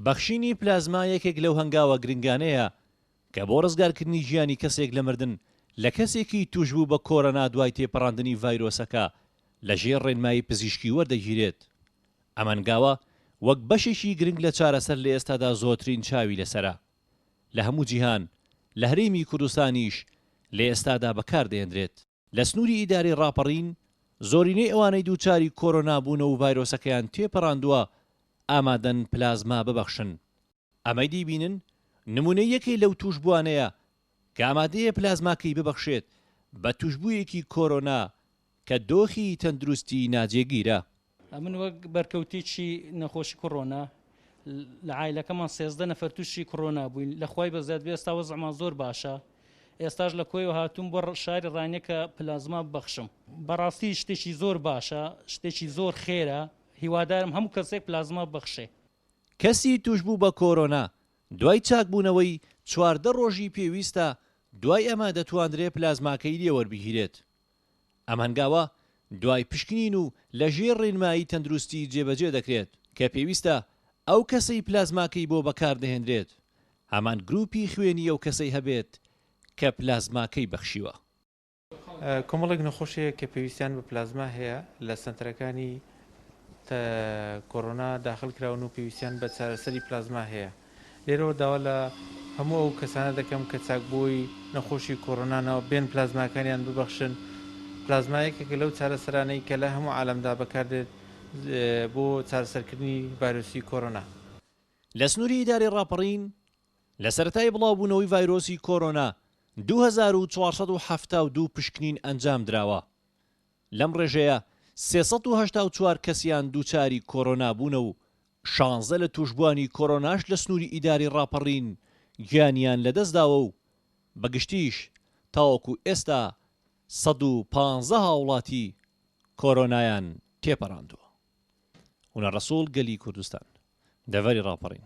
بەخشینی پلازما یەکێک لەو هەنگاوە گرنگانەیە کە بۆ ڕزگارکردنی ژیانی کەسێک لە مردن لە کەسێکی توشبوو بە کۆرۆنا دوای تێپەڕاندنی ڤایرۆسەکە لەژێر ڕێنمایی پزیشکی وەردەگیرێت. ئەم هەنگاوە وەک بەشێکی گرنگ لە چارەسەر لە ئێستادا زۆرترین چاوی لەسەرە. لە هەموو جیهان لە هەرێمی کوردستانیش لە ئێستادا بەکاردێنرێت. لە سنووری ئیداری ڕاپەڕین زۆرینەی ئەوانەی دووچاری کۆرۆنا بوونە و ڤایرۆسەکەیان تێپەڕاندووە ئامادەن پلازما ببەخشن. ئەمەی دیبینن نمونەی یەکەی لەو توشبووانەیە کە ئامادەیە پلازماکەی ببەخشێت بە توشبوویەکی کۆرۆنا کە دۆخی تەندروستی ناجێگیرە. من وەک بەرکەوتێکی نەخۆشی کۆڕۆنا لە عایلەکەمان 13 نەفەر تووشی کۆڕۆنا بووین. لەخوای بەزیاد بێ ئێستا وەزعمان زۆر باشە. ئێستاش لە کۆیەوە هاتووم بۆ شاری ڕانیە کە پلازما ببەخشم. بەڕاستی شتێکی زۆر باشە، شتێکی زۆر خێرە. هیوادارم هەموو کەسێک پلازما ببەخشێ. کەسی توشبوو بە کۆرۆنا دوای چاکبوونەوەی 14 ڕۆژی پێویستە دوای ئەمە دەتوانرێت پلازماکەی لێوەربگیرێت. ئەم هەنگاوە دوای پشکنین و لەژێر ڕێنمایی تەندروستی جێبەجێ دەکرێت کە پێویستە ئەو کەسەی پلازماکەی بۆ بەکاردەهێنرێت هەمان گروپی خوێنی ئەو کەسەی هەبێت کە پلازماکەی بەخشیوە. کۆمەڵێک نەخۆشیە کە پێویستیان بە پلازما هەیە لە سنتەرەکانی کۆرۆنا داخل کراون و پێویستیان بە چارەسەری پلازما هەیە. لێرەوە داوا لە هەموو ئەو کەسانە دەکەم کە چاکبووی نەخۆشی کۆرۆنانەوە بێن پلازماکانیان ببەخشن. پلازمایەکێکە لەو چارەسەرانەی کە لە هەموو عالەمدا بەکاردێت بۆ چارەسەرکردنی ڤایرۆسی کۆرۆنا. لە سنووری ئیداری ڕاپەڕین لە سەرەتای بڵاوبوونەوەی ڤایرۆسی کۆرۆنا 2472 پشکنین ئەنجام دراوە. لەم ڕێژەیە 384 کەسیان دووچاری کۆرۆنا بوونە و 16 لە توشبوانی کۆرۆناش لە سنووری ئیداری ڕاپەڕین گیانیان لەدەستداوە و بەگشتیش تاوەکو ئێستا 115 هاوڵاتی کۆرۆنایان تێپەڕاندووە. هونەر ڕەسوڵ گەلی کوردستان دەڤەری ڕاپەڕین.